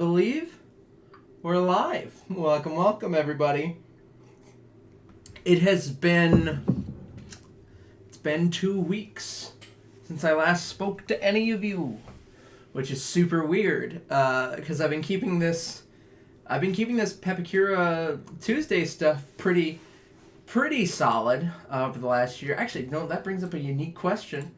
believe we're live. Welcome, everybody. It's been 2 weeks since I last spoke to any of you, which is super weird because I've been keeping this Pepakura Tuesday stuff pretty solid for the last year. Actually, no, that brings up a unique question.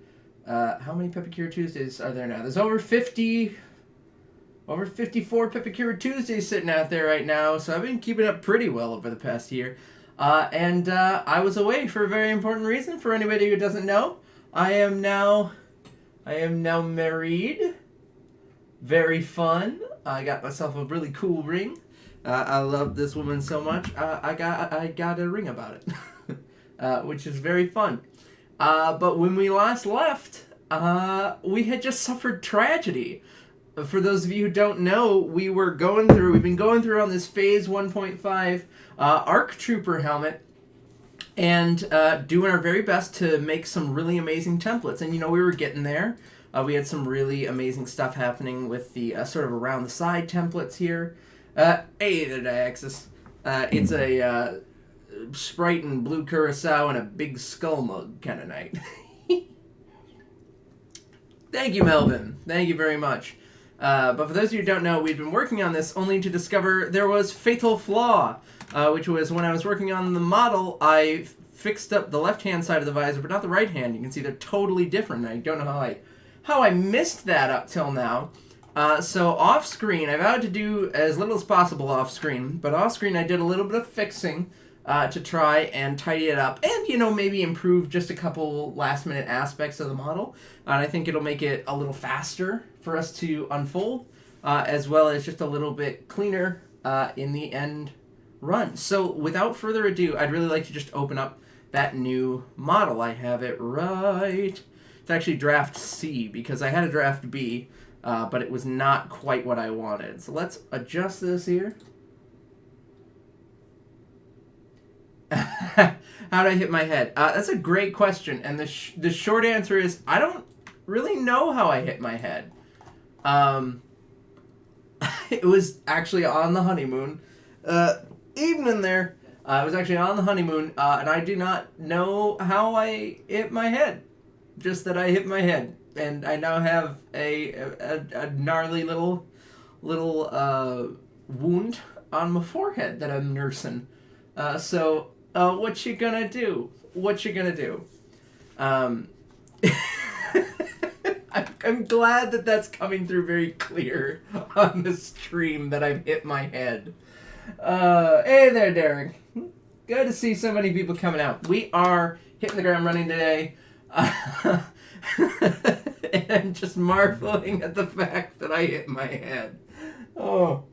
How many Pepakura Tuesdays are there now? There's over 54 Pepakura Tuesdays sitting out there right now, so I've been keeping up pretty well over the past year. And I was away for a very important reason. For anybody who doesn't know, I am now married. Very fun. I got myself a really cool ring. I love this woman so much. I got a ring about it, which is very fun. But when we last left, we had just suffered tragedy. For those of you who don't know, we've been going through on this Phase 1.5 ARC Trooper helmet and doing our very best to make some really amazing templates. And, we were getting there. We had some really amazing stuff happening with the sort of around the side templates here. Hey there, Diaxis. It's a Sprite and blue curacao and a big skull mug kind of night. Thank you, Melvin. Thank you very much. But for those of you who don't know, we've been working on this only to discover there was fatal flaw, which was when I was working on the model, I fixed up the left-hand side of the visor, but not the right-hand. You can see they're totally different. I don't know how I missed that up till now. So off-screen, I vowed to do as little as possible off-screen, but off-screen I did a little bit of fixing to try and tidy it up and, maybe improve just a couple last-minute aspects of the model. And I think it'll make it a little faster for us to unfold, as well as just a little bit cleaner in the end run. So without further ado, I'd really like to just open up that new model. I have it right. It's actually draft C because I had a draft B, but it was not quite what I wanted. So let's adjust this here. How did I hit my head? That's a great question, and the short answer is I don't really know how I hit my head. It was actually on the honeymoon. Evening there. I was actually on the honeymoon, and I do not know how I hit my head. Just that I hit my head, and I now have a gnarly little wound on my forehead that I'm nursing. So what you gonna do? I'm glad that that's coming through very clear on the stream that I've hit my head. Hey there, Derek. Good to see so many people coming out. We are hitting the ground running today. And just marveling at the fact that I hit my head. Oh.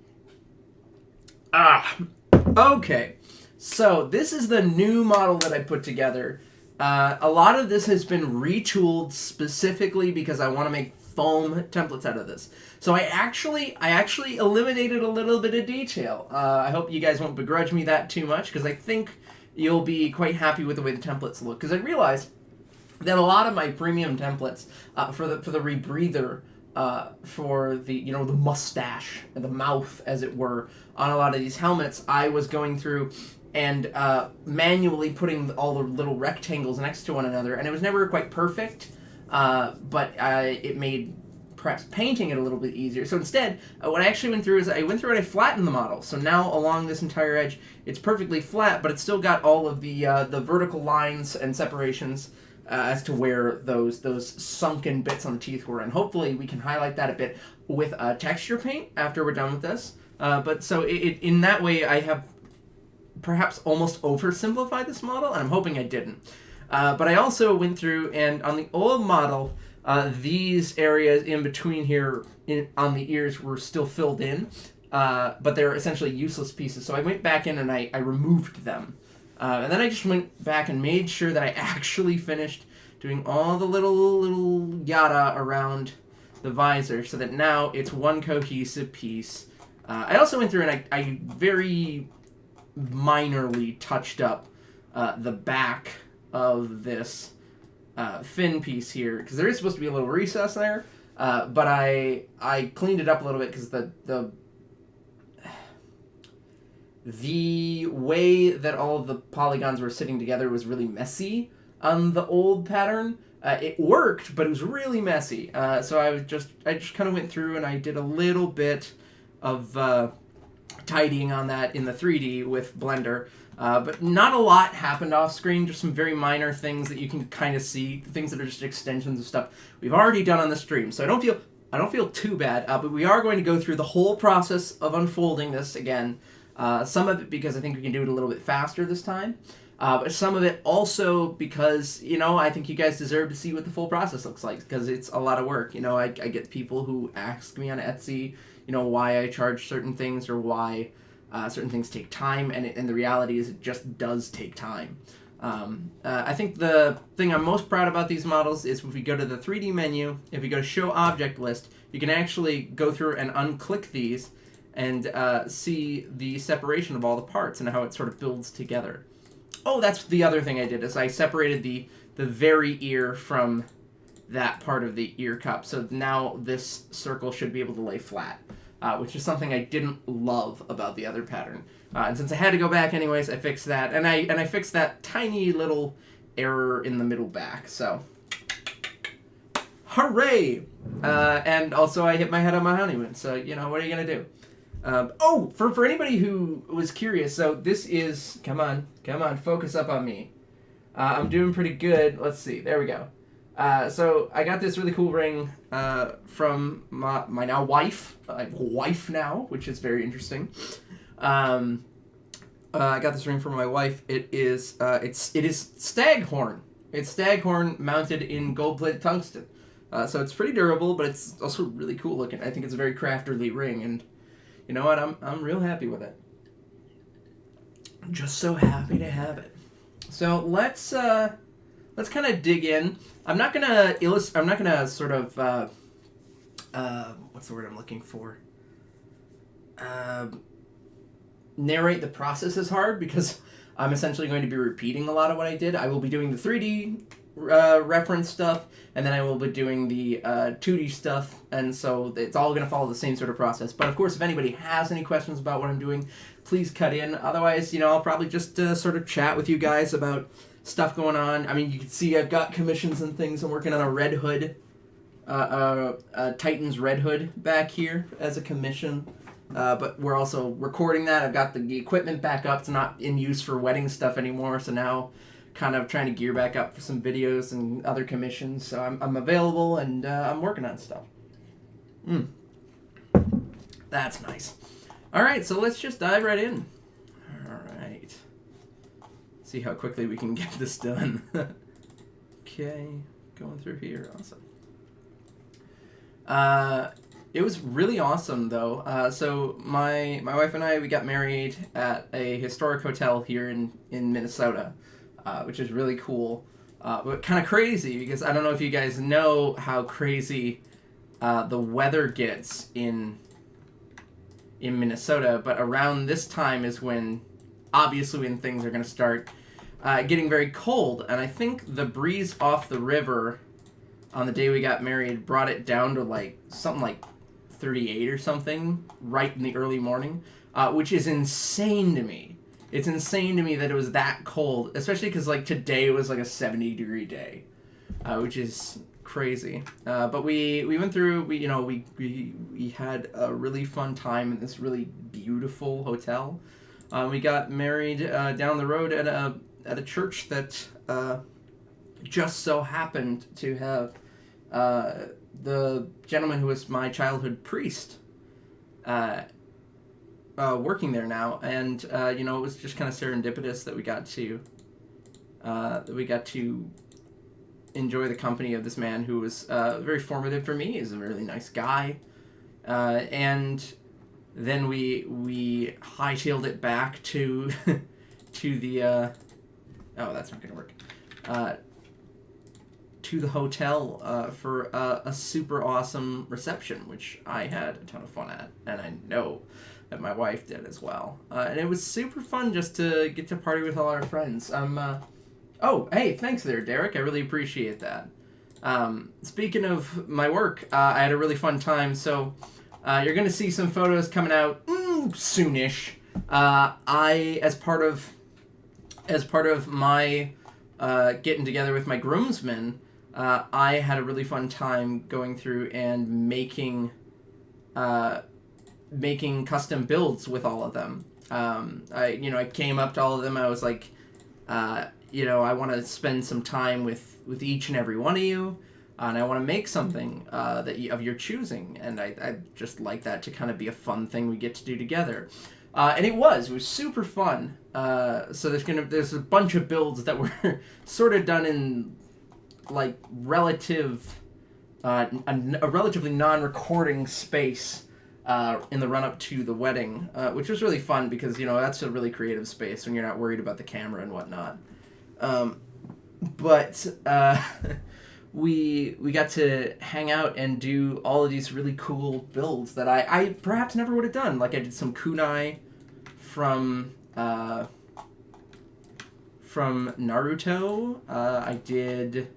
Okay. So this is the new model that I put together. A lot of this has been retooled specifically because I want to make foam templates out of this. So I actually eliminated a little bit of detail. I hope you guys won't begrudge me that too much because I think you'll be quite happy with the way the templates look. Because I realized that a lot of my premium templates for the rebreather, for the the mustache, the mouth as it were, on a lot of these helmets, I was going through and manually putting all the little rectangles next to one another, and it was never quite perfect, but it made perhaps painting it a little bit easier. So instead, what I actually went through is I went through and I flattened the model. So now along this entire edge, it's perfectly flat, but it's still got all of the vertical lines and separations as to where those sunken bits on the teeth were. And hopefully we can highlight that a bit with texture paint after we're done with this. But so in that way, I have perhaps almost oversimplified this model, and I'm hoping I didn't. But I also went through, and on the old model, these areas in between here on the ears were still filled in, but they're essentially useless pieces. So I went back in and I removed them. And then I just went back and made sure that I actually finished doing all the little yada around the visor so that now it's one cohesive piece. I also went through and I very minorly touched up the back of this fin piece here, because there is supposed to be a little recess there, but I cleaned it up a little bit because the the way that all of the polygons were sitting together was really messy on the old pattern. It worked, but it was really messy. So I just kind of went through and I did a little bit of tidying on that in the 3D with Blender. But not a lot happened off screen, just some very minor things that you can kind of see, things that are just extensions of stuff we've already done on the stream. So I don't feel too bad, but we are going to go through the whole process of unfolding this again. Some of it because I think we can do it a little bit faster this time. But some of it also because, I think you guys deserve to see what the full process looks like, because it's a lot of work. I get people who ask me on Etsy, why I charge certain things or why certain things take time, and the reality is it just does take time. I think the thing I'm most proud about these models is if we go to the 3D menu, if we go to Show Object List, you can actually go through and unclick these and see the separation of all the parts and how it sort of builds together. Oh, that's the other thing I did, is I separated the very ear from that part of the ear cup. So now this circle should be able to lay flat, which is something I didn't love about the other pattern. And since I had to go back anyways, I fixed that. And I fixed that tiny little error in the middle back, so hooray! And also I hit my head on my honeymoon, so, what are you going to do? For anybody who was curious, so this is, come on, focus up on me. I'm doing pretty good. Let's see, there we go. So I got this really cool ring from my now wife. I have a wife now, which is very interesting. I got this ring from my wife. It is staghorn. It's staghorn mounted in gold-plated tungsten. So it's pretty durable, but it's also really cool looking. I think it's a very crafterly ring, and you know what? I'm real happy with it. I'm just so happy to have it. So let's kind of dig in. I'm not gonna sort of what's the word I'm looking for? Narrate the process as hard, because I'm essentially going to be repeating a lot of what I did. I will be doing the 3D reference stuff, and then I will be doing the 2D stuff, and so it's all going to follow the same sort of process. But of course, if anybody has any questions about what I'm doing, please cut in. Otherwise, I'll probably just sort of chat with you guys about stuff going on. I mean, you can see I've got commissions and things. I'm working on a Red Hood, Titan's Red Hood back here as a commission. But we're also recording that. I've got the equipment back up. It's not in use for wedding stuff anymore, so now kind of trying to gear back up for some videos and other commissions. So I'm available, and I'm working on stuff. That's nice. All right, so let's just dive right in. All right. See how quickly we can get this done. Okay, going through here. Awesome. It was really awesome, though. So my wife and I, we got married at a historic hotel here in Minnesota, which is really cool, but kind of crazy, because I don't know if you guys know how crazy the weather gets in Minnesota, but around this time is when things are going to start getting very cold, and I think the breeze off the river on the day we got married brought it down to something like 38 or something right in the early morning, which is insane to me. It's insane to me that it was that cold, especially because today was a 70-degree day, which is crazy. But we went through, we had a really fun time in this really beautiful hotel. We got married down the road at a church that just so happened to have the gentleman who was my childhood priest working there now, and it was just kind of serendipitous that we got to enjoy the company of this man who was very formative for me. He's a really nice guy, and then we hightailed it back to the that's not gonna work. To the hotel for a super awesome reception, which I had a ton of fun at, and I know that my wife did as well. And it was super fun just to get to party with all our friends. Oh, hey, thanks there, Derek. I really appreciate that. Speaking of my work, I had a really fun time, so you're going to see some photos coming out soonish as part of my getting together with my groomsmen, I had a really fun time going through and making custom builds with all of them. I came up to all of them. I was like, I want to spend some time with each and every one of you, and I want to make something of your choosing. And I just like that to kind of be a fun thing we get to do together. And it was super fun. So there's a bunch of builds that were sort of done in like a relatively non-recording space in the run-up to the wedding, which was really fun because, that's a really creative space when you're not worried about the camera and whatnot. But we got to hang out and do all of these really cool builds that I perhaps never would have done. Like I did some kunai from Naruto. I did...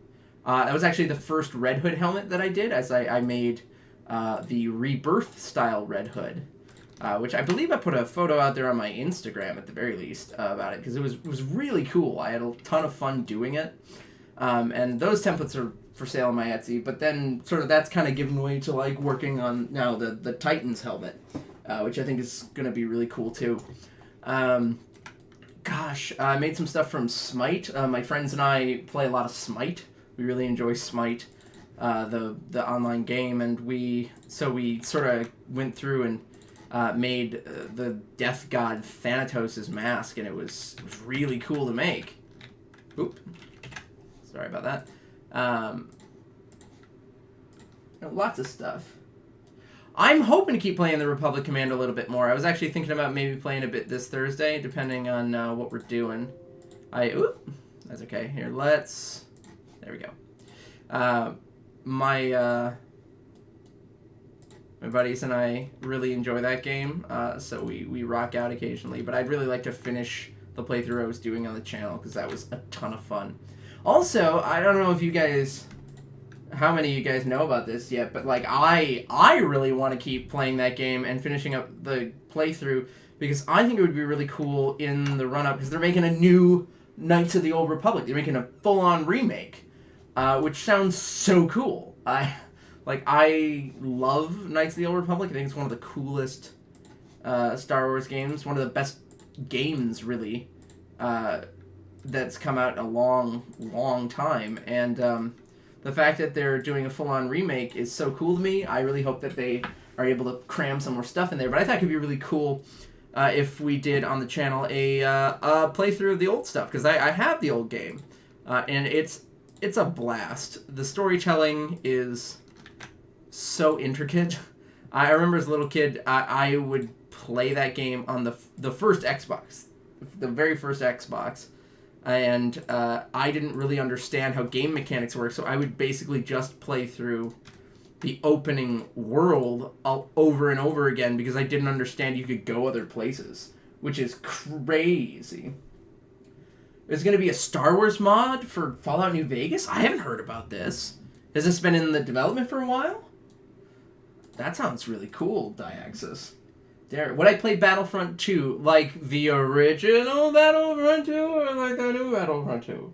that was actually the first Red Hood helmet that I did, as I made the Rebirth style Red Hood, which I believe I put a photo out there on my Instagram at the very least about it, because it was really cool. I had a ton of fun doing it, and those templates are for sale on my Etsy. But then sort of that's kind of given way to like working on now the Titans helmet, which I think is going to be really cool too. I made some stuff from Smite. My friends and I play a lot of Smite. We really enjoy Smite, the online game, and we sort of went through and made the Death God Thanatos' mask, and it was really cool to make. Oop, sorry about that. Lots of stuff. I'm hoping to keep playing the Republic Command a little bit more. I was actually thinking about maybe playing a bit this Thursday, depending on what we're doing. That's okay. Here, there we go. My buddies and I really enjoy that game, so we rock out occasionally. But I'd really like to finish the playthrough I was doing on the channel, because that was a ton of fun. Also, I don't know if how many of you guys know about this yet, but like I really want to keep playing that game and finishing up the playthrough, because I think it would be really cool in the run-up, because they're making a new Knights of the Old Republic. They're making a full-on remake. Which sounds so cool. I love Knights of the Old Republic. I think it's one of the coolest Star Wars games. One of the best games, really, that's come out in a long, long time. And the fact that they're doing a full-on remake is so cool to me. I really hope that they are able to cram some more stuff in there. But I thought it could be really cool if we did on the channel a playthrough of the old stuff, because I have the old game, and it's a blast. The storytelling is so intricate. I remember as a little kid, I would play that game on the first Xbox, the very first Xbox, and I didn't really understand how game mechanics work, so I would basically just play through the opening world over and over again, because I didn't understand you could go other places, which is crazy. There's going to be a Star Wars mod for Fallout New Vegas? I haven't heard about this. Has this been in the development for a while? That sounds really cool, Diaxis. Would I play Battlefront 2 like the original Battlefront 2 or like the new Battlefront 2?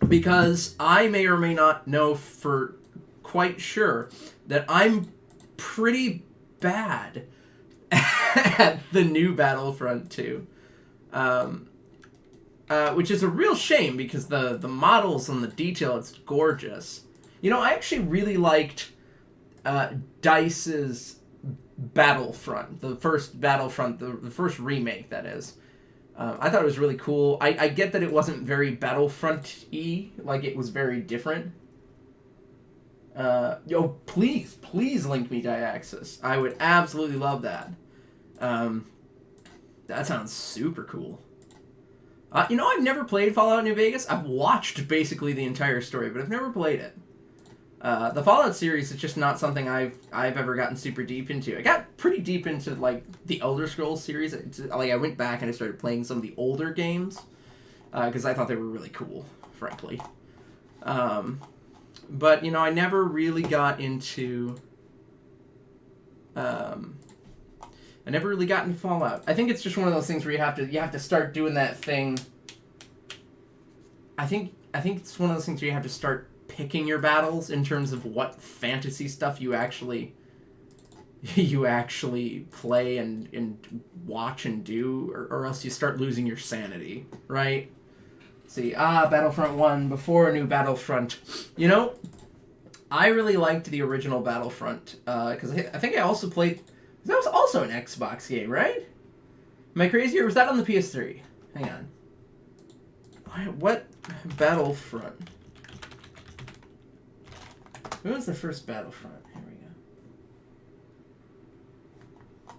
Because I may or may not know for quite sure that I'm pretty bad at the new Battlefront 2. Which is a real shame, because the models and the detail, it's gorgeous. I actually really liked DICE's Battlefront, the first Battlefront, the first remake, that is. I thought it was really cool. I get that it wasn't very Battlefront-y, like it was very different. Please link me Diaxis. I would absolutely love that. That sounds super cool. I've never played Fallout New Vegas. I've watched basically the entire story, but I've never played it. The Fallout series is just not something I've ever gotten super deep into. I got pretty deep into like the Elder Scrolls series. I went back and I started playing some of the older games because I thought they were really cool, frankly. But I never really got into I never really got into Fallout. I think it's just one of those things where you have to start doing that thing. I think it's one of those things where you have to start picking your battles in terms of what fantasy stuff you actually play and watch and do, or else you start losing your sanity, right? Let's see, Battlefront 1 before a new Battlefront. You know, I really liked the original Battlefront because I think I also played. That was also an Xbox game, right? Am I crazy, or was that on the PS3? Hang on. What Battlefront? When was the first Battlefront? Here we go.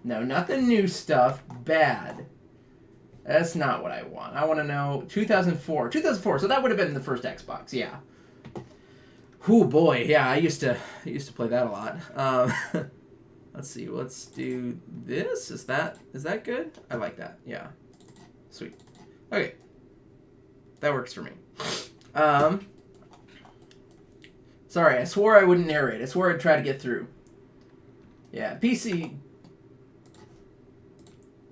No, not the new stuff. Bad. That's not what I want. I want to know 2004. 2004. So that would have been the first Xbox. Yeah. Oh boy. Yeah, I used to play that a lot. Let's see. Let's do this. Is that good? I like that. Yeah. Sweet. Okay. That works for me. Sorry, I swore I wouldn't narrate. I swore I'd try to get through. Yeah, PC.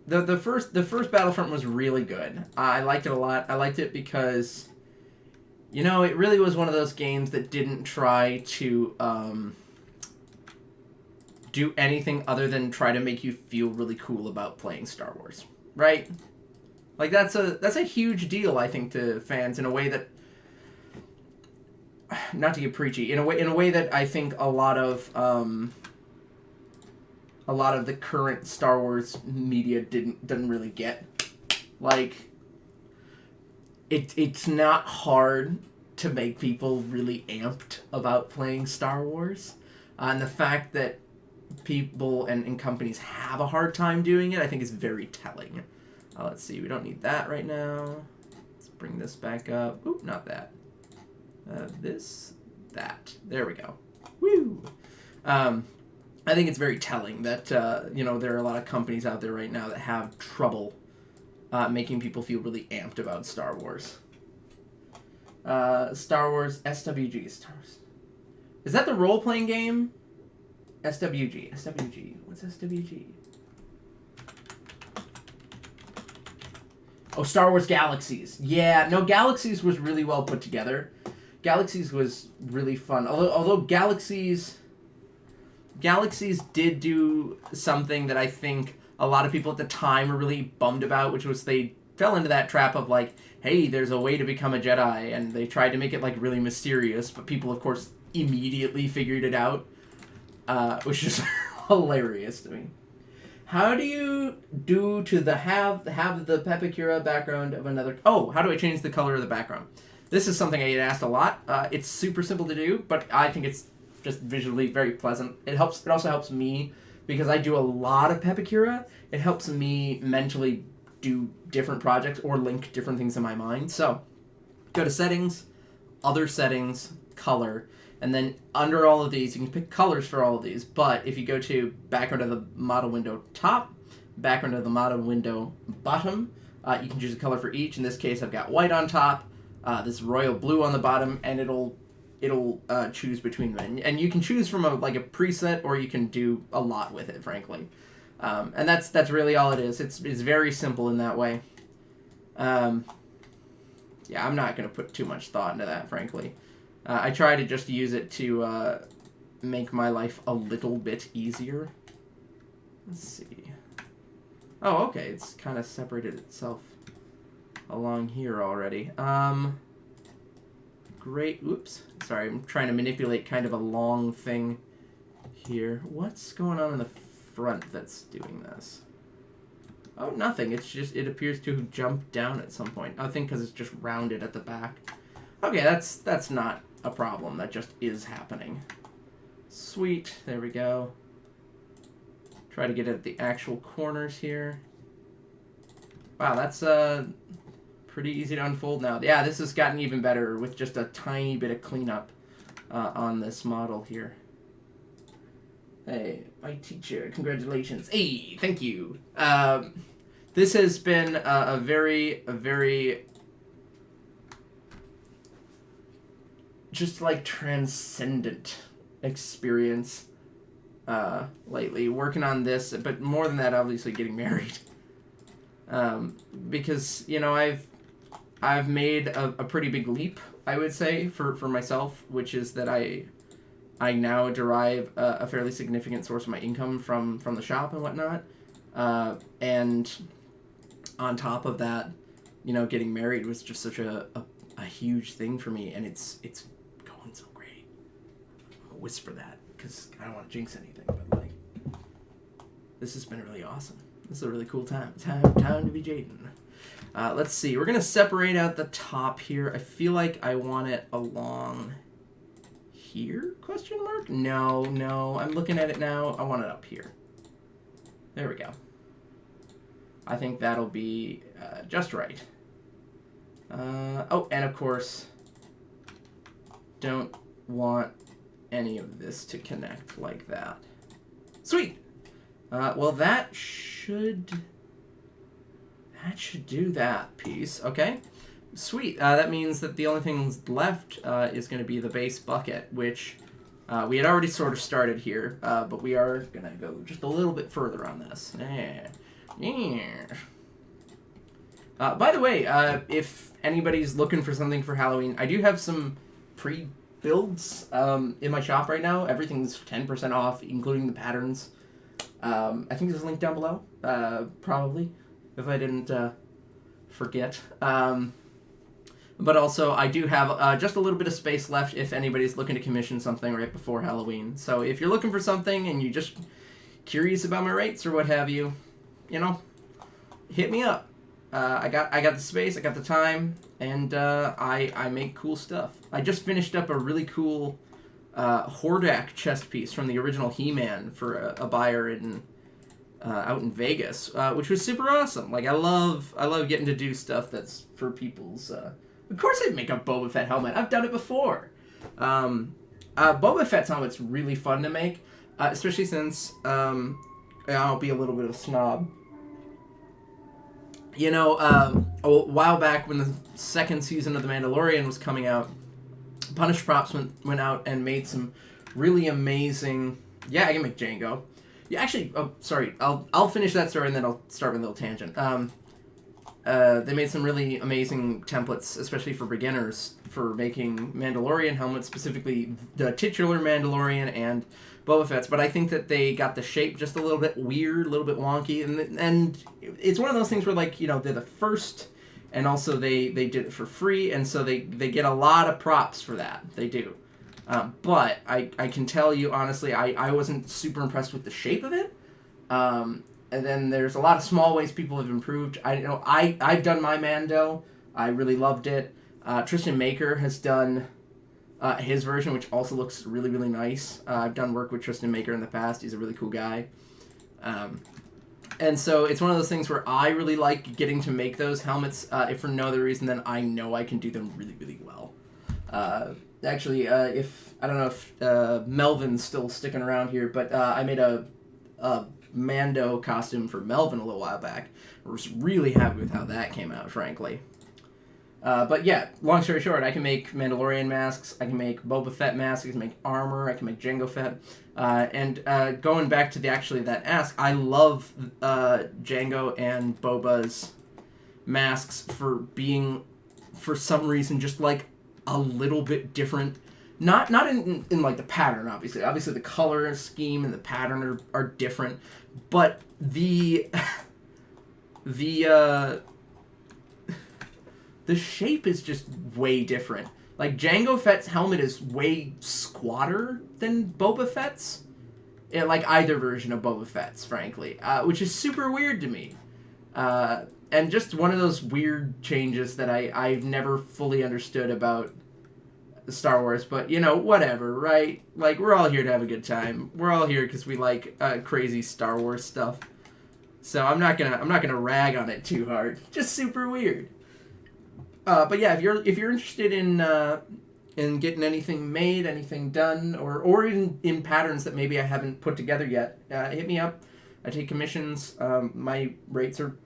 The first Battlefront was really good. I liked it a lot. I liked it because, you know, it really was one of those games that didn't try to do anything other than try to make you feel really cool about playing Star Wars, right? Like that's a huge deal, I think, to fans in a way that, not to get preachy, in a way that I think a lot of the current Star Wars media doesn't really get. Like, it's not hard to make people really amped about playing Star Wars, and the fact that people and companies have a hard time doing it, I think, is very telling. Let's see, we don't need that right now. Let's bring this back up. Oop, not that. That. There we go. Woo! I think it's very telling that, there are a lot of companies out there right now that have trouble making people feel really amped about Star Wars. Star Wars SWG. Star Wars. Is that the role-playing game? SWG. SWG. What's SWG? Oh, Star Wars Galaxies. Yeah, no, Galaxies was really well put together. Galaxies was really fun. Although Galaxies did do something that I think a lot of people at the time were really bummed about, which was they fell into that trap of like, hey, there's a way to become a Jedi, and they tried to make it like really mysterious, but people of course immediately figured it out, which is hilarious to me. How do you do to have the Pepakura background of another? Oh, how do I change the color of the background? This is something I get asked a lot. It's super simple to do, but I think it's just visually very pleasant. It also helps me because I do a lot of Pepakura. It helps me mentally do different projects or link different things in my mind. So go to settings, other settings, color, and then under all of these, you can pick colors for all of these. But if you go to background of the model window top, background of the model window bottom, you can choose a color for each. In this case, I've got white on top, this royal blue on the bottom, and it'll choose between them. And you can choose from a preset, or you can do a lot with it, frankly. And that's really all it is. It's very simple in that way. Yeah, I'm not going to put too much thought into that, frankly. I try to just use it to make my life a little bit easier. Let's see. Oh, okay. It's kind of separated itself along here already. Great. Oops. Sorry, I'm trying to manipulate kind of a long thing here. What's going on in the front that's doing this? Oh, nothing. It's just, it appears to have jumped down at some point. I think because it's just rounded at the back. Okay, that's not a problem. That just is happening. Sweet. There we go. Try to get at the actual corners here. Wow, that's pretty easy to unfold now. Yeah, this has gotten even better with just a tiny bit of cleanup on this model here. Hey, my teacher, congratulations. Hey, thank you. This has been a very just like transcendent experience lately, working on this, but more than that, obviously getting married. Because, you know, I've made a pretty big leap, I would say, for myself, which is that I now derive a fairly significant source of my income from the shop and whatnot. And on top of that, you know, getting married was just such a huge thing for me, and it's going so great. I'll whisper that because I don't want to jinx anything, but like, this has been really awesome. This is a really cool time to be Jaden. Let's see. We're gonna separate out the top here. I feel like I want it along here? Question mark? No. I'm looking at it now. I want it up here. There we go. I think that'll be just right. Oh, and of course, don't want any of this to connect like that. Sweet. Well, that should do that piece. Okay. Sweet. That means that the only thing left is going to be the base bucket, which we had already sort of started here, but we are going to go just a little bit further on this. Yeah. By the way, if anybody's looking for something for Halloween, I do have some pre-builds in my shop right now. Everything's 10% off, including the patterns. I think there's a link down below, probably, if I didn't forget. But also, I do have just a little bit of space left if anybody's looking to commission something right before Halloween. So if you're looking for something and you're just curious about my rates or what have you, you know, hit me up. I got the space, I got the time, and I make cool stuff. I just finished up a really cool Hordak chest piece from the original He-Man for a buyer in out in Vegas, which was super awesome. Like, I love getting to do stuff that's for people's. Of course, I'd make a Boba Fett helmet. I've done it before. Boba Fett's helmet's really fun to make, especially since I'll be a little bit of a snob. You know, a while back when the second season of The Mandalorian was coming out, Punished Props went out and made some really amazing. Yeah, I can make Django. Yeah, actually, oh, sorry. I'll finish that story and then I'll start with a little tangent. They made some really amazing templates, especially for beginners, for making Mandalorian helmets, specifically the titular Mandalorian and Boba Fett's. But I think that they got the shape just a little bit weird, a little bit wonky, and it's one of those things where, like, you know, they're the first, and also they did it for free, and so they get a lot of props for that. They do. But I can tell you, honestly, I wasn't super impressed with the shape of it. And then there's a lot of small ways people have improved. I've done my Mando. I really loved it. Tristan Maker has done his version, which also looks really, really nice. I've done work with Tristan Maker in the past. He's a really cool guy. And so it's one of those things where I really like getting to make those helmets, if for no other reason than I know I can do them really, really well. Actually, if I don't know if Melvin's still sticking around here, but I made a Mando costume for Melvin a little while back. I was really happy with how that came out, frankly. But yeah, long story short, I can make Mandalorian masks, I can make Boba Fett masks, I can make armor, I can make Jango Fett. And going back to that ask, I love Jango and Boba's masks for being, for some reason, just like a little bit different. Not in like the pattern, obviously. Obviously the color scheme and the pattern are different, but the shape is just way different. Like, Jango Fett's helmet is way squatter than Boba Fett's. Like either version of Boba Fett's, frankly. Which is super weird to me. And just one of those weird changes that I've never fully understood about Star Wars. But, you know, whatever, right? Like, we're all here to have a good time. We're all here because we like crazy Star Wars stuff. So I'm not gonna rag on it too hard. Just super weird. But yeah, if you're interested in getting anything made, anything done, or in patterns that maybe I haven't put together yet, hit me up. I take commissions. My rates are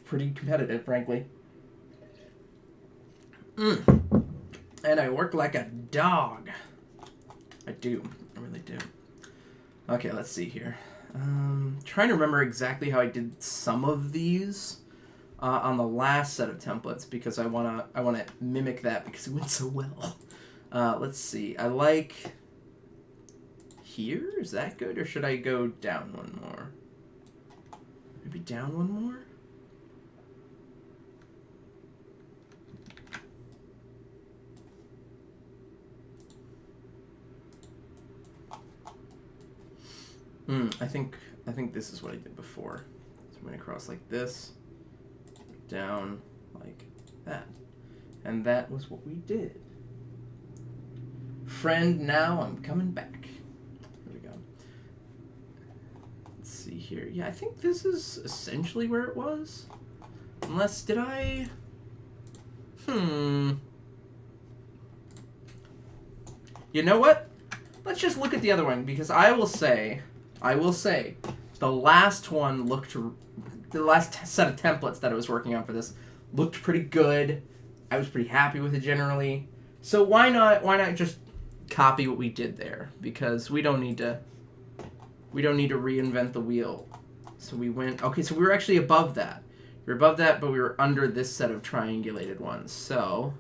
pretty competitive, frankly. And I work like a dog. I do. I really do. Okay, let's see here. Trying to remember exactly how I did some of these on the last set of templates because I wanna mimic that because it went so well. Let's see. I like here. Is that good, or should I go down one more? Maybe down one more. I think this is what I did before. So I'm going to cross like this, down like that. And that was what we did. Friend, now I'm coming back. Here we go. Let's see here. Yeah, I think this is essentially where it was. Unless, did I... You know what? Let's just look at the other one, because I will say, the last one the last set of templates that I was working on for this looked pretty good. I was pretty happy with it generally. So why not just copy what we did there? Because we don't need to reinvent the wheel. So we went, okay, so we were actually above that. We were above that, but we were under this set of triangulated ones. So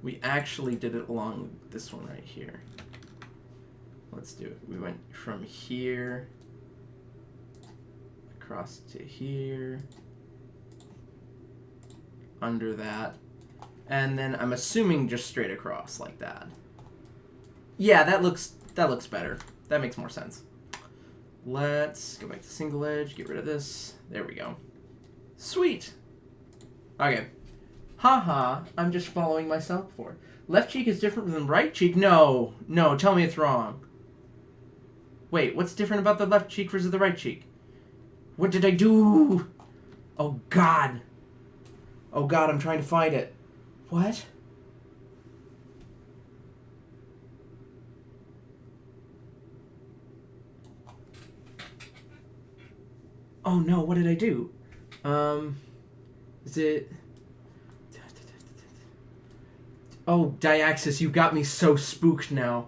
we actually did it along this one right here. Let's do it. We went from here across to here, under that, and then I'm assuming just straight across like that. Yeah, that looks better. That makes more sense. Let's go back to single edge, get rid of this. There we go. Sweet. Okay. Haha, I'm just following myself for. Left cheek is different than right cheek? No, tell me it's wrong. Wait, what's different about the left cheek versus the right cheek? What did I do? Oh God, I'm trying to find it. What? Oh no, what did I do? Is it... Oh, Diaxis, you got me so spooked now.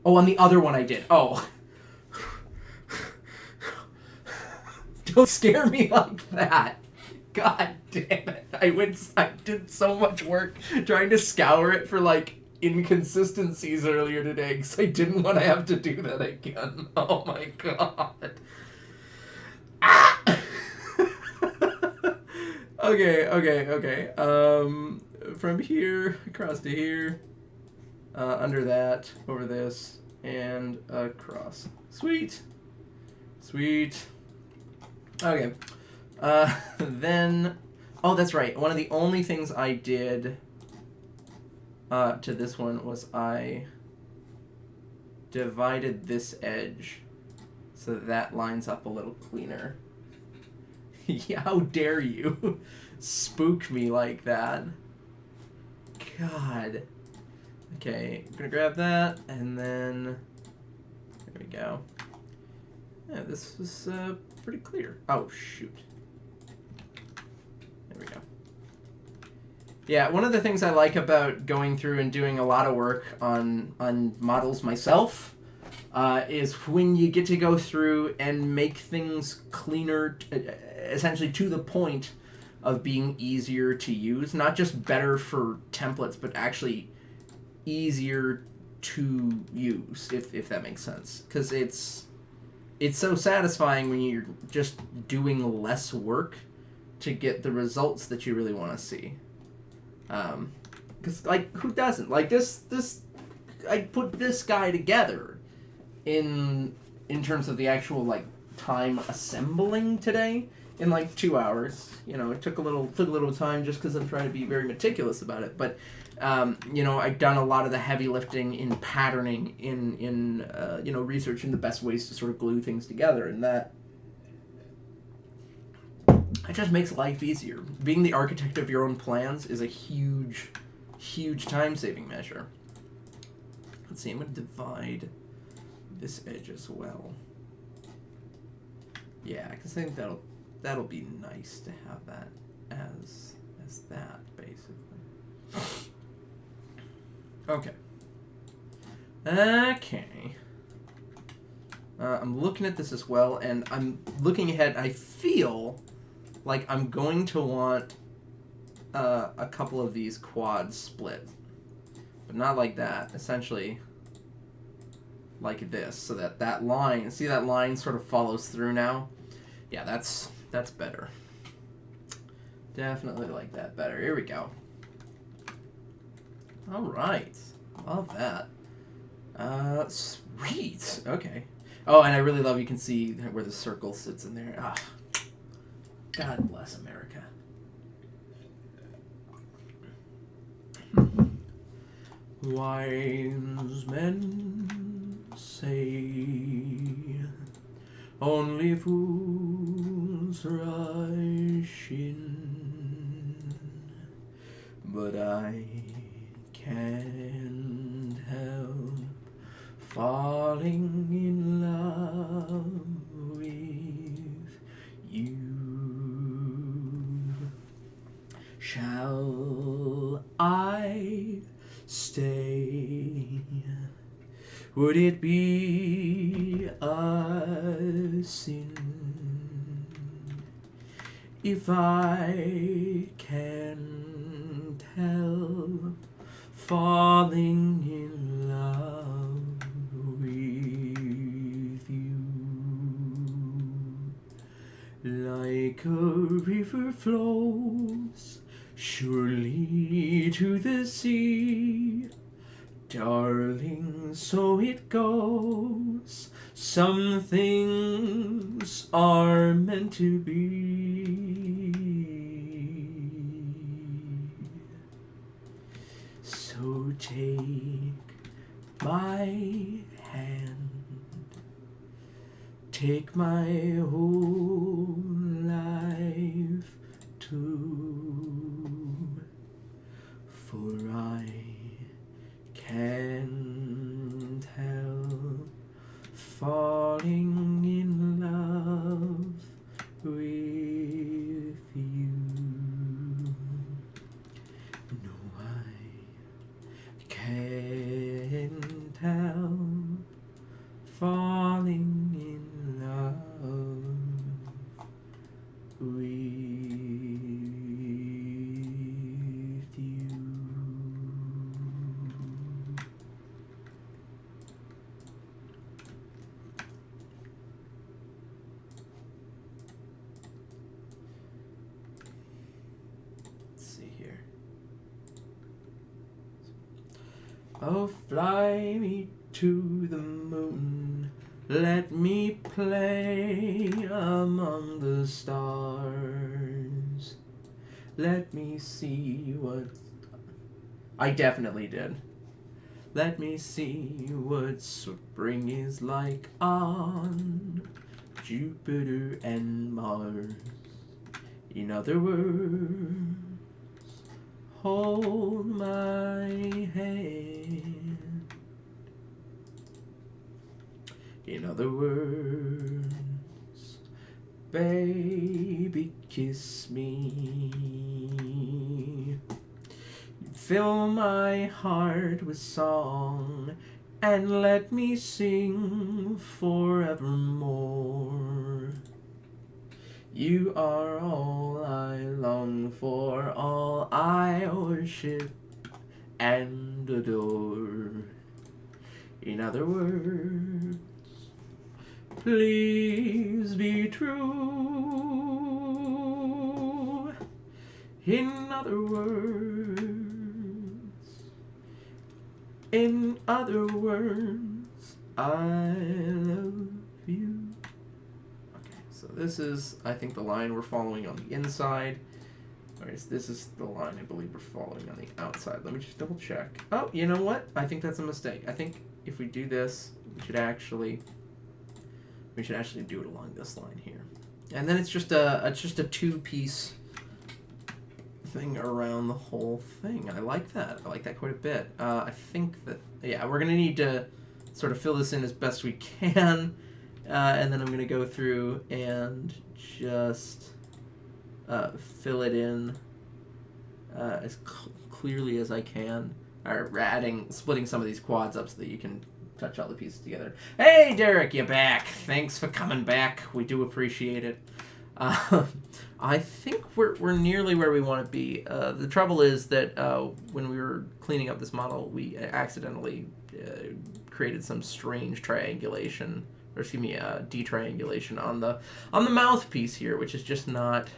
Oh, on the other one I did. Oh. Don't scare me like that. God damn it. I did so much work trying to scour it for, like, inconsistencies earlier today because I didn't want to have to do that again. Oh my God. Ah! Okay. From here across to here, under that, over this, and across. Sweet. Okay. Then, oh, that's right. One of the only things I did to this one was I divided this edge so that lines up a little cleaner. Yeah, how dare you spook me like that? God. Okay, I'm gonna grab that, and then there we go. Yeah, this was pretty clear. Oh, shoot. There we go. Yeah, one of the things I like about going through and doing a lot of work on models myself is when you get to go through and make things cleaner, essentially to the point of being easier to use. Not just better for templates, but actually easier to use, if that makes sense. Because it's so satisfying when you're just doing less work to get the results that you really want to see. Because, like, who doesn't? Like, this I put this guy together in terms of the actual, like, time assembling today in, like, 2 hours. You know, it took a little time just because I'm trying to be very meticulous about it. But, you know, I've done a lot of the heavy lifting in patterning, in you know, researching the best ways to sort of glue things together, and that it just makes life easier. Being the architect of your own plans is a huge time-saving measure. Let's see, I'm going to divide this edge as well. Yeah, because I think that'll be nice to have that as that, basically. Okay. Okay. I'm looking at this as well, and I'm looking ahead. I feel like I'm going to want a couple of these quads split. But not like that. Essentially like this, so that that line, see that line sort of follows through now? Yeah, that's better. Definitely like that better. Here we go. All right. Love that. Sweet. Okay. Oh, and I really love you can see where the circle sits in there. Ah, God bless America. Wise men say only fools rush in, but I can't help falling in love with you. Shall I stay? Would it be a sin if I can't help falling in love with you? Like a river flows surely to the sea, darling, so it goes. Some things are meant to be. So take my hand, take my whole life too, for I can't help falling in love with you. No, I can't help falling in love with you. Oh, fly me to the moon, let me play among the stars. Let me see what... I definitely did. Let me see what spring is like on Jupiter and Mars. In other words, hold my hand. In other words, baby, kiss me. Fill my heart with song and let me sing forevermore. You are all I long for, all I worship and adore. In other words, please be true. In other words, I love you. So this is, I think, the line we're following on the inside. Alright, so this is the line I believe we're following on the outside. Let me just double check. Oh, you know what? I think that's a mistake. I think if we do this, we should actually do it along this line here. And then it's just a two-piece thing around the whole thing. I like that. I like that quite a bit. I think that, yeah, we're going to need to sort of fill this in as best we can. And then I'm going to go through and just fill it in as clearly as I can. Or splitting some of these quads up so that you can touch all the pieces together. Hey, Derek, you're back. Thanks for coming back. We do appreciate it. I think we're nearly where we want to be. The trouble is that when we were cleaning up this model, we accidentally created some strange triangulation, or excuse me, detriangulation on the mouthpiece here, which is just not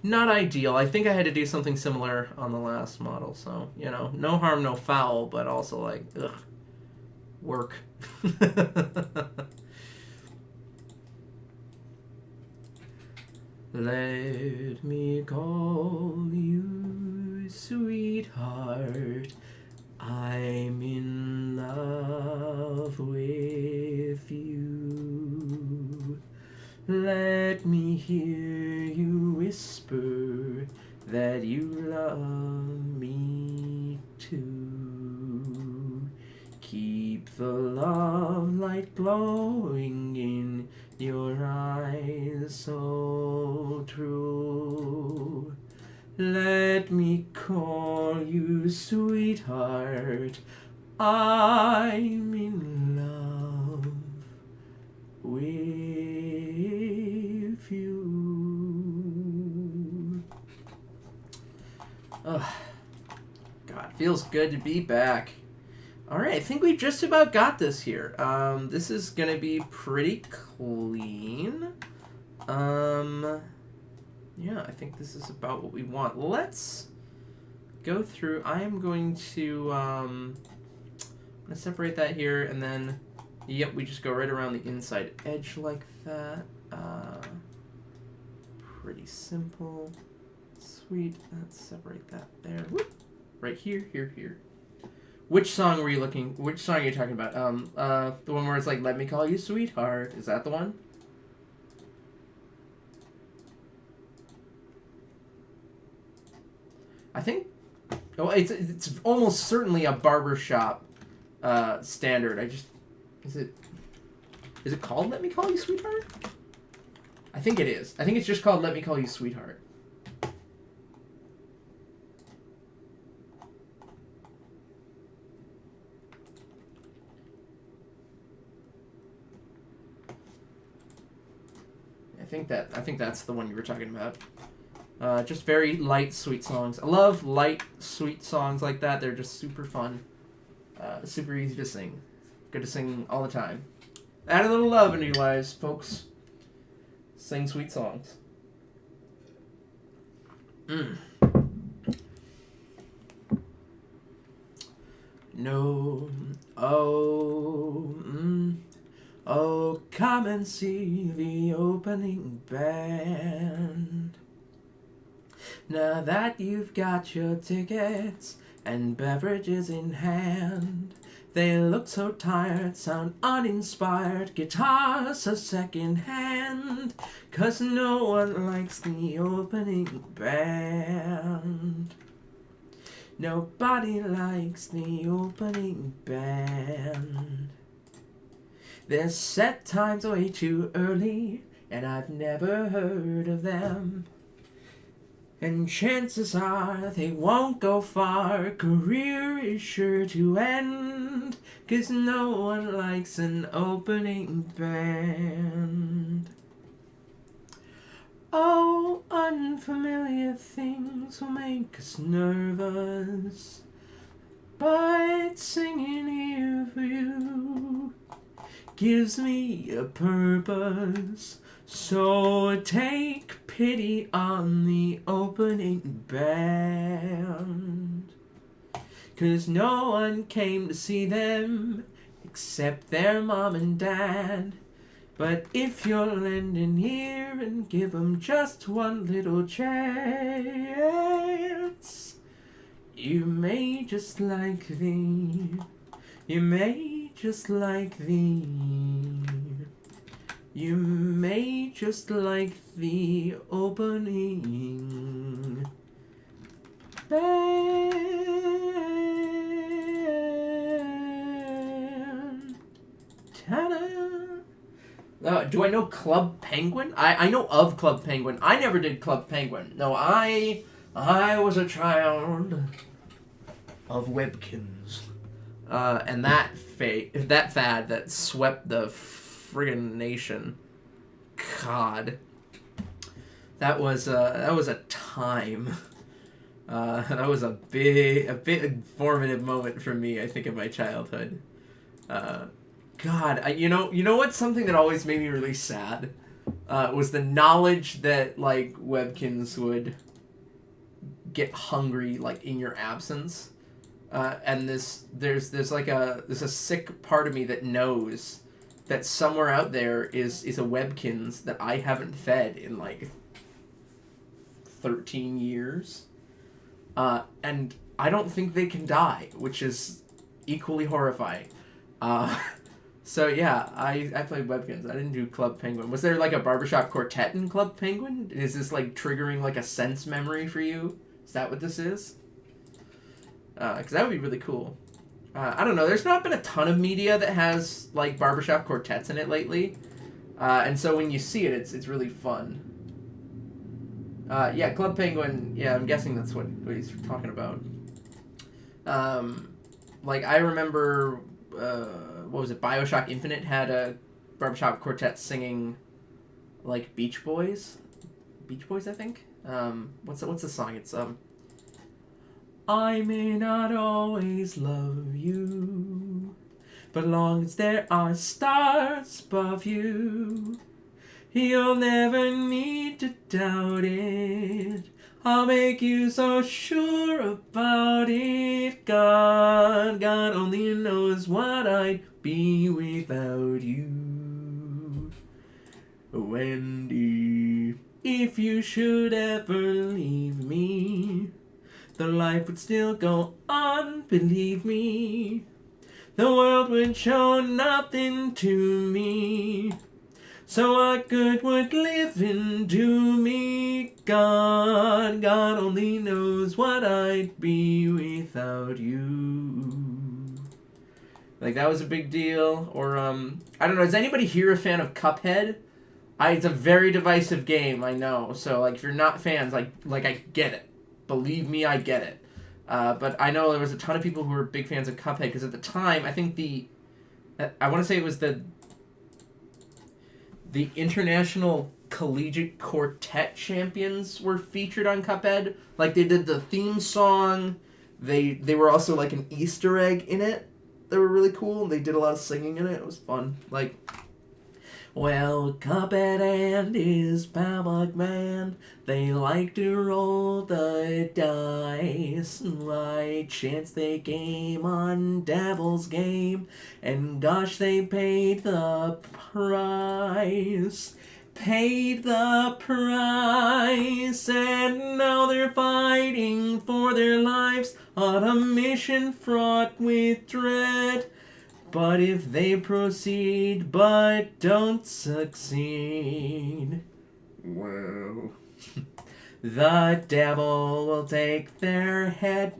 ideal. I think I had to do something similar on the last model, so, you know, no harm, no foul, but also, like, ugh, work. Let me call you sweetheart, I'm in love with you. Let me hear you whisper that you love me too. Keep the love light glowing in your eyes so true. Let me call you sweetheart, I'm in love with you. Ugh. God, feels good to be back. Alright, I think we just about got this here. This is gonna be pretty clean. Yeah, I think this is about what we want. Let's go through. I am going to, I'm gonna separate that here, and then, yep, we just go right around the inside edge like that. Pretty simple. Sweet. Let's separate that there. Whoop. Right here, here, here. Which song were you looking? Which song are you talking about? The one where it's like, "Let me call you sweetheart." Is that the one? I think. Oh, it's almost certainly a barbershop standard. Is it called "Let Me Call You Sweetheart"? I think it is. I think it's just called "Let Me Call You Sweetheart." I think that's the one you were talking about. Just very light, sweet songs. I love light, sweet songs like that. They're just super fun. Super easy to sing. Good to sing all the time. Add a little love into your lives, folks. Sing sweet songs. No. Oh, come and see the opening band. Now that you've got your tickets and beverages in hand, they look so tired, sound uninspired, guitars are second hand, 'cause no one likes the opening band. Nobody likes the opening band. Their set time's way too early, and I've never heard of them. And chances are they won't go far, career is sure to end, 'cause no one likes an opening band. Oh, unfamiliar things will make us nervous, but singing here for you gives me a purpose, so take pity on the opening band. 'Cause no one came to see them except their mom and dad. But if you'll lend an ear and give 'em just one little chance, you may just like the You may just like the opening band. Ta-da! Do I know Club Penguin? I know of Club Penguin. I never did Club Penguin. No, I was a child of Webkins. And that fad that swept the friggin' nation. God, that was a time. That was a big formative moment for me, I think, in my childhood. God, you know what's something that always made me really sad? Was the knowledge that, like, Webkins would get hungry, like, in your absence. And there's a sick part of me that knows that somewhere out there is a Webkins that I haven't fed in, like, 13 years. And I don't think they can die, which is equally horrifying. So yeah, I played Webkins. I didn't do Club Penguin. Was there like a barbershop quartet in Club Penguin? Is this like triggering like a sense memory for you? Is that what this is? Because that would be really cool. I don't know. There's not been a ton of media that has like barbershop quartets in it lately. And so when you see it, it's really fun. Yeah, Club Penguin, yeah, I'm guessing that's what he's talking about. Like, I remember, what was it, BioShock Infinite had a barbershop quartet singing, like, Beach Boys? Beach Boys, I think? What's the song? It's, I may not always love you, but long as there are stars above you, you'll never need to doubt it. I'll make you so sure about it. God only knows what I'd be without you. Wendy, if you should ever leave me, the life would still go on, believe me. The world would show nothing to me. So what good would living do me? God only knows what I'd be without you. Like, that was a big deal. Or, I don't know, is anybody here a fan of Cuphead? It's a very divisive game, I know. So, like, if you're not fans, like I get it. Believe me, I get it. But I know there was a ton of people who were big fans of Cuphead, because at the time, I think I want to say it was the International Collegiate Quartet Champions were featured on Cuphead. Like, they did the theme song. They were also, like, an Easter egg in it. They were really cool. They did a lot of singing in it. It was fun. Like, well, Cuphead and his pal man, they like to roll the dice. Right chance they came on Devil's Game, and gosh, they paid the price. Paid the price, and now they're fighting for their lives on a mission fraught with dread. But if they proceed but don't succeed, well, the devil will take their head.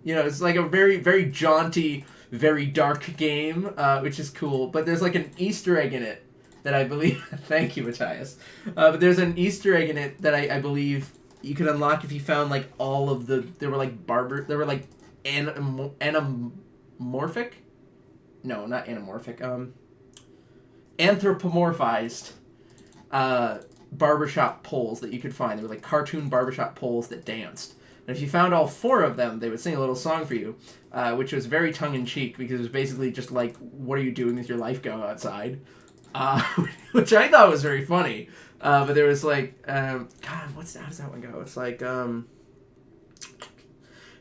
You know, it's like a very, very jaunty, very dark game, which is cool. But there's like an Easter egg in it that I believe... Thank you, Matthias. But there's an Easter egg in it that I believe you could unlock if you found like all of the... There were like anamorphic? No, not anamorphic. Anthropomorphized barbershop poles that you could find. They were like cartoon barbershop poles that danced. And if you found all 4 of them, they would sing a little song for you, which was very tongue-in-cheek, because it was basically just like, what are you doing with your life? Go outside. Which I thought was very funny. But there was like, God, how does that one go? It's like,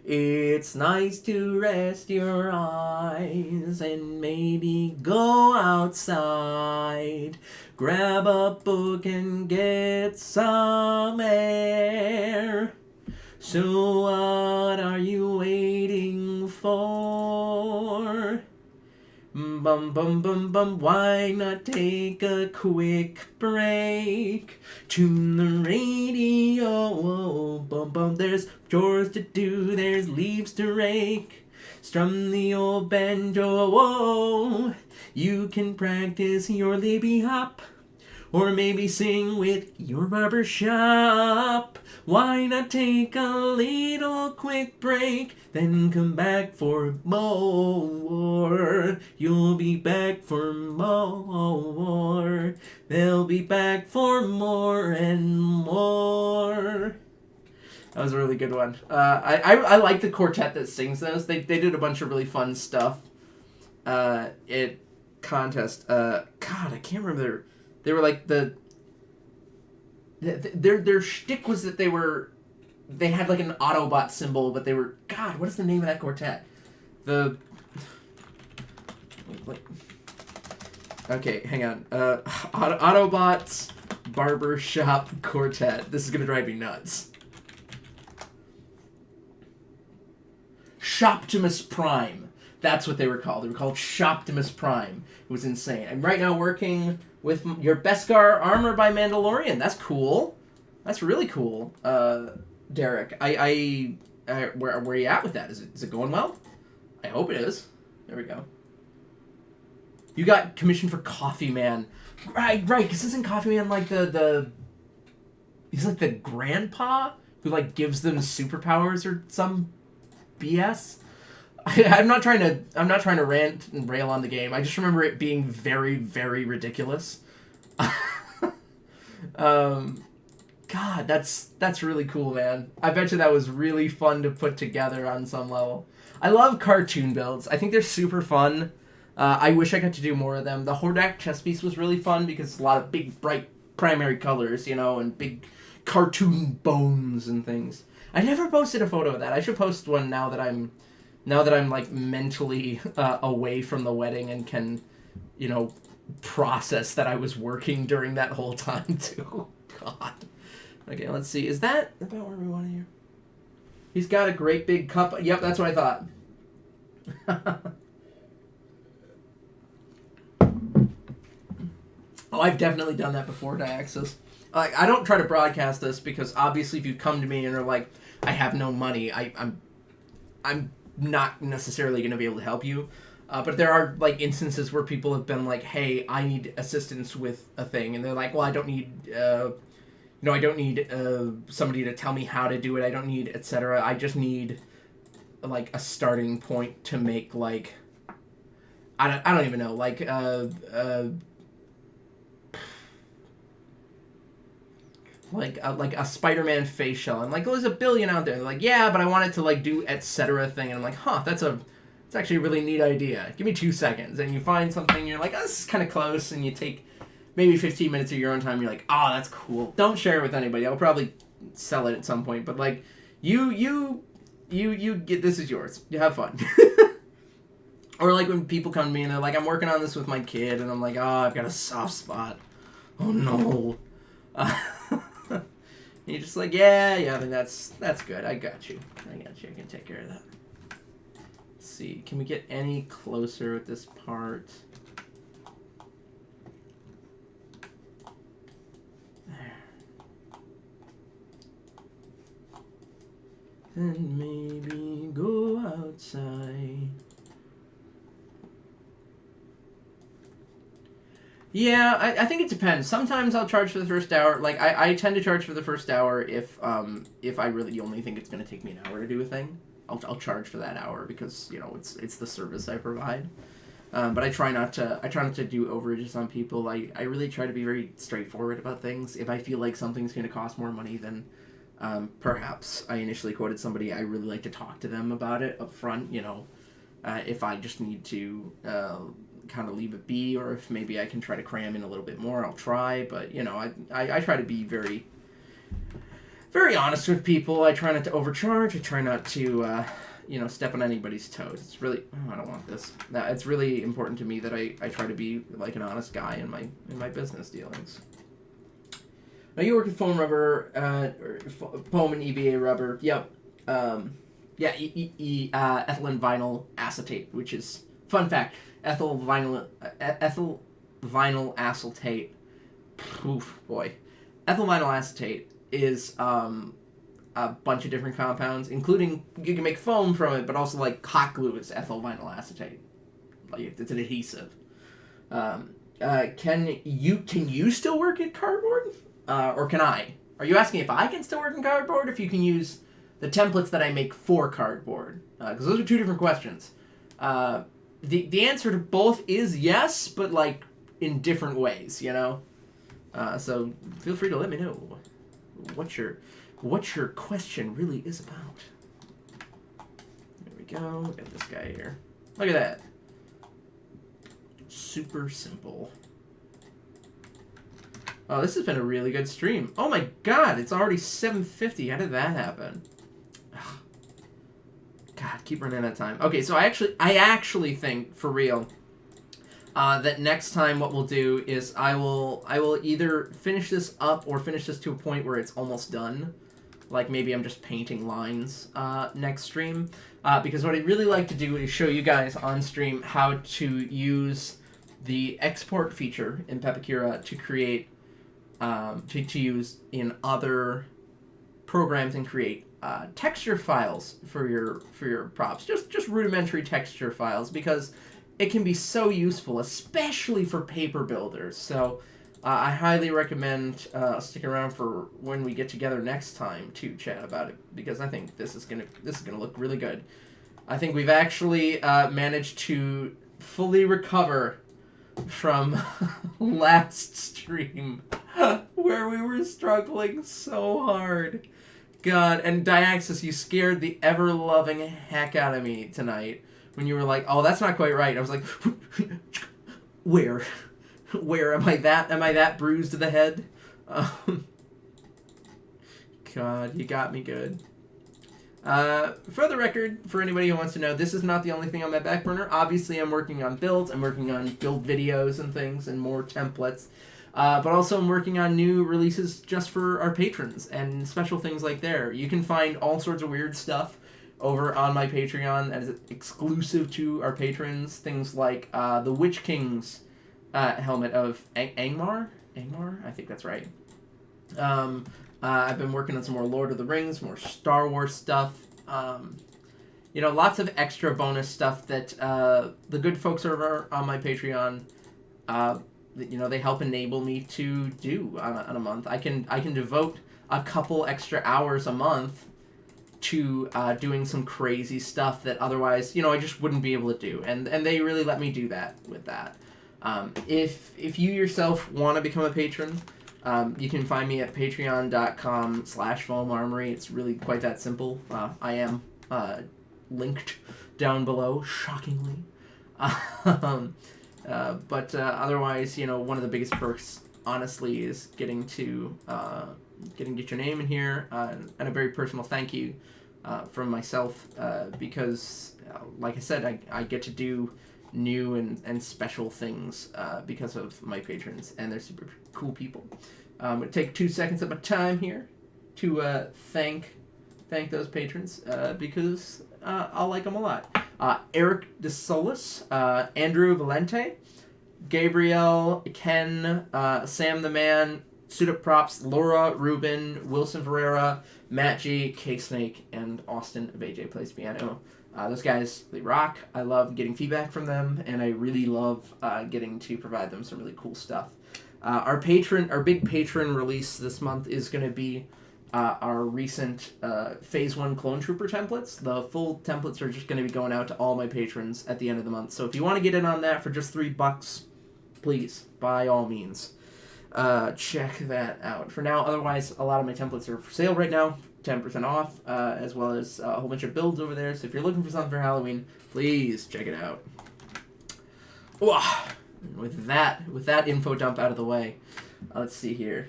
it's nice to rest your eyes and maybe go outside. Grab a book and get some air. So what are you waiting for? Bum bum bum bum, why not take a quick break? Tune the radio, bum bum, there's chores to do, there's leaves to rake. Strum the old banjo, you can practice your Libby hop Or maybe sing with your barber shop. Why not take a little quick break, then come back for more? You'll be back for more. They'll be back for more and more. That was a really good one. I like the quartet that sings those. They did a bunch of really fun stuff. At contest. God, I can't remember. They were like their shtick was that they had like an Autobot symbol, but they were, God, what is the name of that quartet? Okay, hang on. Autobots Barbershop Quartet. This is gonna drive me nuts. Shoptimus Prime. That's what they were called. They were called Shoptimus Prime. It was insane. I'm right now working with your Beskar armor by Mandalorian. That's cool. That's really cool. Derek, where are you at with that? Is it going well? I hope it is. There we go. You got commissioned for Coffee Man. Right, because isn't Coffee Man like he's like the grandpa who like gives them superpowers or some BS? I'm not trying to rant and rail on the game. I just remember it being very, very ridiculous. God, that's really cool, man. I bet you that was really fun to put together on some level. I love cartoon builds. I think they're super fun. I wish I got to do more of them. The Hordak chess piece was really fun because it's a lot of big, bright primary colors, and big cartoon bones and things. I never posted a photo of that. I should post one now that I'm like mentally away from the wedding and can, process that I was working during that whole time too. God. Okay, let's see. Is that about where we want to hear? He's got a great big cup. Yep, that's what I thought. Oh, I've definitely done that before, Diaxis. I don't try to broadcast this because obviously if you come to me and are like, I have no money, I'm not necessarily going to be able to help you. But there are like instances where people have been like, hey, I need assistance with a thing. And they're like, well, I don't need, I don't need somebody to tell me how to do it. I don't need, etc. I just need like a starting point to make like, I don't even know, like a Spider-Man face shell. I'm like, oh, there's a billion out there. They're like, yeah, but I want it to like do etc. thing. And I'm like, that's actually a really neat idea. Give me 2 seconds. And you find something, you're like, oh, this is kind of close. And you take maybe 15 minutes of your own time. You're like, oh, that's cool. Don't share it with anybody. I'll probably sell it at some point. But like, you get, this is yours. You have fun. Or like when people come to me and they're like, I'm working on this with my kid. And I'm like, oh, I've got a soft spot. Oh no. You're just like, yeah, I mean, that's good. I got you. I can take care of that. Let's see. Can we get any closer with this part? There. And maybe go outside. Yeah, I think it depends. Sometimes I'll charge for the first hour. Like, I tend to charge for the first hour if I really only think it's going to take me an hour to do a thing. I'll charge for that hour because, it's the service I provide. But I try not to do overages on people. I really try to be very straightforward about things. If I feel like something's going to cost more money than perhaps I initially quoted somebody, I really like to talk to them about it up front, if I just need to kind of leave it be, or if maybe I can try to cram in a little bit more, I'll try. But I try to be very, very honest with people. I try not to overcharge. I try not to step on anybody's toes. It's really, I don't want this. It's really important to me that I try to be like an honest guy in my business dealings. Now you work with foam rubber, foam and EVA rubber. Yep. Ethylene vinyl acetate, which is fun fact. Ethyl vinyl acetate. Oof, boy. Ethyl vinyl acetate is a bunch of different compounds, including you can make foam from it, but also like hot glue is ethyl vinyl acetate. Like it's an adhesive. Can you still work at cardboard? Or can I? Are you asking if I can still work in cardboard, or if you can use the templates that I make for cardboard? Because those are two different questions. The answer to both is yes, but like in different ways, you know. So feel free to let me know what your question really is about. There we go. Look at this guy here. Look at that. Super simple. Oh, this has been a really good stream. Oh my god, it's already 7:50. How did that happen? Ugh. God, keep running out of time. Okay, so I actually think, for real, that next time what we'll do is I will either finish this up or finish this to a point where it's almost done. Like maybe I'm just painting lines next stream. Because what I'd really like to do is show you guys on stream how to use the export feature in Pepakura to create, to use in other programs and create texture files for your props. Just rudimentary texture files, because it can be so useful, especially for paper builders. So I highly recommend sticking around for when we get together next time to chat about it, because I think this is gonna look really good. I think we've actually managed to fully recover from last stream where we were struggling so hard. God, and Diaxis, you scared the ever-loving heck out of me tonight when you were like, "Oh, that's not quite right." I was like, "Where am I that bruised to the head?" God, you got me good. For the record, for anybody who wants to know, this is not the only thing on my back burner. Obviously, I'm working on builds. I'm working on build videos and things and more templates. But also I'm working on new releases just for our patrons and special things like there. You can find all sorts of weird stuff over on my Patreon that is exclusive to our patrons. Things like the Witch King's helmet of Angmar? I think that's right. I've been working on some more Lord of the Rings, more Star Wars stuff. Lots of extra bonus stuff that the good folks over on my Patreon, they help enable me to do on a month. I can devote a couple extra hours a month to doing some crazy stuff that otherwise, I just wouldn't be able to do. And they really let me do that with that. If you yourself want to become a patron, you can find me at patreon.com/foamarmory. It's really quite that simple. I am linked down below, shockingly. But otherwise, one of the biggest perks, honestly, is getting to get your name in here, and a very personal thank you from myself, because, like I said, I get to do new and special things because of my patrons, and they're super cool people. I'm going to take 2 seconds of my time here to thank those patrons, because I like them a lot. Eric DeSolis, Andrew Valente, Gabriel, Ken, Sam the Man, Suit Props, Laura, Ruben, Wilson Ferreira, Matt G, K-Snake, and Austin of AJ Plays Piano. Those guys, they rock. I love getting feedback from them, and I really love getting to provide them some really cool stuff. Our big patron release this month is going to be our recent Phase 1 Clone Trooper templates. The full templates are just going to be going out to all my patrons at the end of the month. So if you want to get in on that for just $3, please, by all means, check that out. For now, otherwise, a lot of my templates are for sale right now, 10% off, as well as a whole bunch of builds over there. So if you're looking for something for Halloween, please check it out. With that info dump out of the way, let's see here.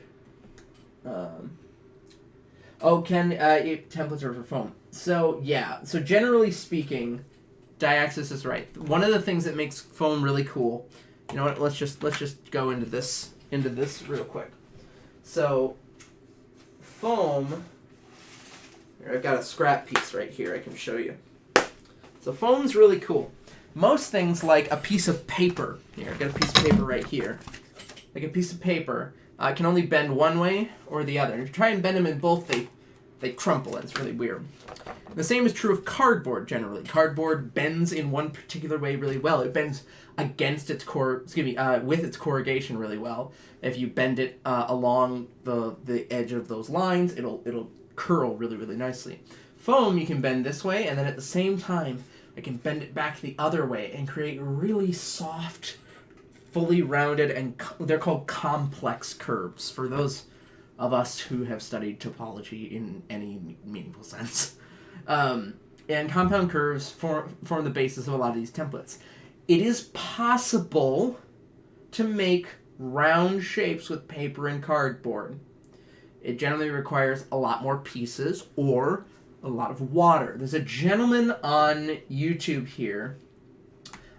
Templates are for foam. So generally speaking, Diaxis is right. One of the things that makes foam really cool. You know what? Let's just go into this real quick. So foam. I've got a scrap piece right here I can show you. So foam's really cool. Most things, like a piece of paper. Here, I've got a piece of paper right here. Like a piece of paper can only bend one way or the other. If you try and bend them in both, they crumple, and it's really weird. The same is true of cardboard generally. Cardboard bends in one particular way really well. It bends against its with its corrugation really well. If you bend it along the edge of those lines, it'll curl really, really nicely. Foam, you can bend this way, and then at the same time, I can bend it back the other way and create really soft, fully rounded, and they're called complex curves for those of us who have studied topology in any meaningful sense. And compound curves form the basis of a lot of these templates. It is possible to make round shapes with paper and cardboard. It generally requires a lot more pieces or a lot of water. There's a gentleman on YouTube here,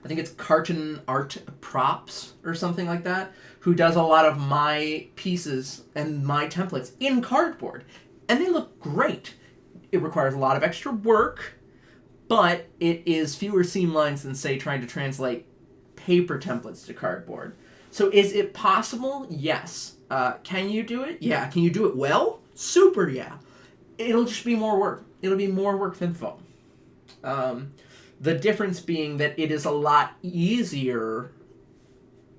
I think it's Cartoon Art Props or something like that, who does a lot of my pieces and my templates in cardboard. And they look great. It requires a lot of extra work, but it is fewer seam lines than, say, trying to translate paper templates to cardboard. So is it possible? Yes. Can you do it? Yeah. Can you do it well? Super, yeah. It'll just be more work. It'll be more work than foam. The difference being that it is a lot easier,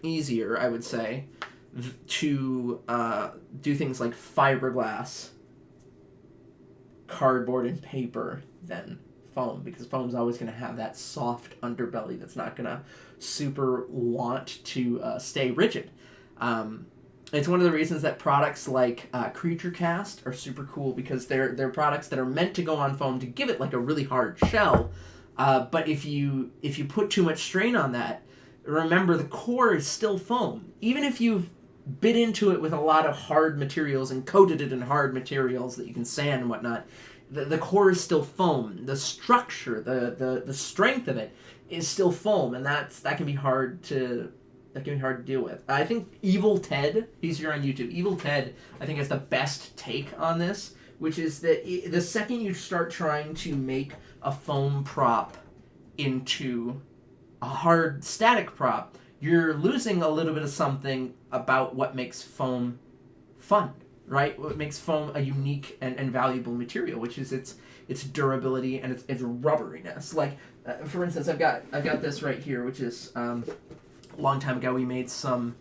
I would say, to do things like fiberglass, cardboard, and paper than foam, because foam's always going to have that soft underbelly that's not going to super want to stay rigid. It's one of the reasons that products like Creature Cast are super cool, because they're products that are meant to go on foam to give it like a really hard shell. But if you put too much strain on that, remember the core is still foam. Even if you've bit into it with a lot of hard materials and coated it in hard materials that you can sand and whatnot, the core is still foam. The structure, the strength of it is still foam, and that can be hard to deal with. I think Evil Ted, he's here on YouTube. Evil Ted, I think, has the best take on this, which is that the second you start trying to make a foam prop into a hard static prop, you're losing a little bit of something about what makes foam fun, right? What makes foam a unique and valuable material, which is its durability and its rubberiness. Like, for instance, I've got this right here, which is a long time ago we made some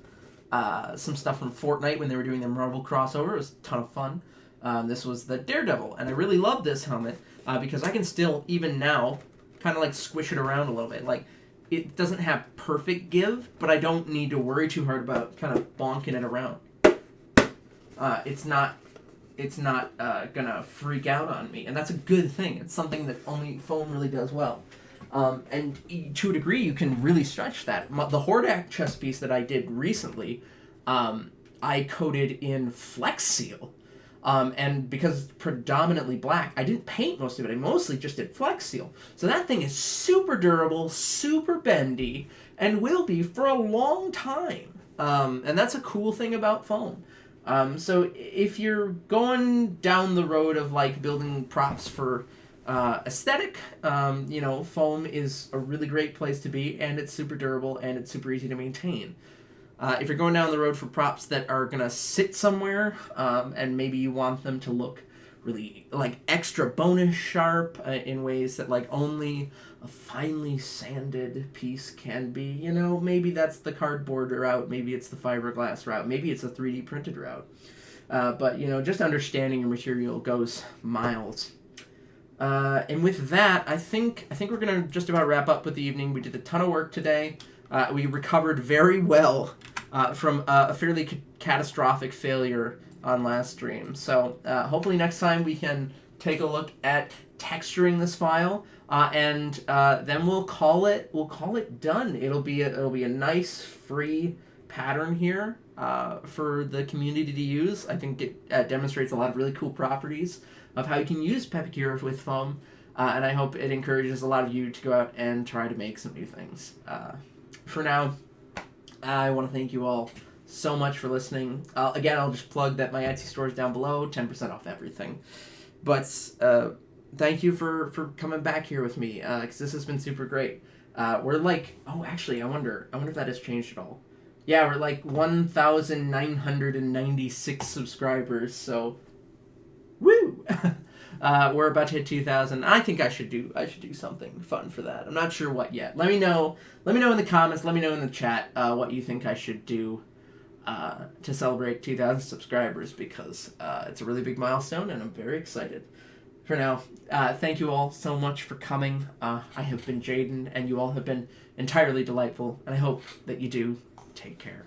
stuff from Fortnite when they were doing their Marvel crossover. It was a ton of fun. This was the Daredevil, and I really love this helmet because I can still, even now, kind of like squish it around a little bit. Like, it doesn't have perfect give, but I don't need to worry too hard about kind of bonking it around. It's not gonna freak out on me, and that's a good thing. It's something that only foam really does well. And to a degree, you can really stretch that. The Hordak chest piece that I did recently, I coated in Flex Seal. And because it's predominantly black, I didn't paint most of it. I mostly just did Flex Seal. So that thing is super durable, super bendy, and will be for a long time. And that's a cool thing about foam. So if you're going down the road of like building props for aesthetic, foam is a really great place to be, and it's super durable and it's super easy to maintain. If you're going down the road for props that are going to sit somewhere, and maybe you want them to look really like extra bonus sharp in ways that like only a finely sanded piece can be, maybe that's the cardboard route, maybe it's the fiberglass route, maybe it's a 3D printed route. But just understanding your material goes miles. And with that, I think we're going to just about wrap up with the evening. We did a ton of work today. We recovered very well from a fairly catastrophic failure on last stream. So hopefully next time we can take a look at texturing this file, and then we'll call it done. It'll be a nice free pattern here for the community to use. I think it demonstrates a lot of really cool properties of how you can use Pepakura with foam, and I hope it encourages a lot of you to go out and try to make some new things. For now, I want to thank you all so much for listening. Again, I'll just plug that my Etsy store is down below, 10% off everything. But thank you for coming back here with me, because this has been super great. We're like, actually, I wonder if that has changed at all. Yeah, we're like 1,996 subscribers, so woo! We're about to hit 2,000. I think I should do something fun for that. I'm not sure what yet. Let me know. Let me know in the comments. Let me know in the chat what you think I should do to celebrate 2,000 subscribers, because it's a really big milestone and I'm very excited. For now, thank you all so much for coming. I have been Jaden, and you all have been entirely delightful, and I hope that you do take care.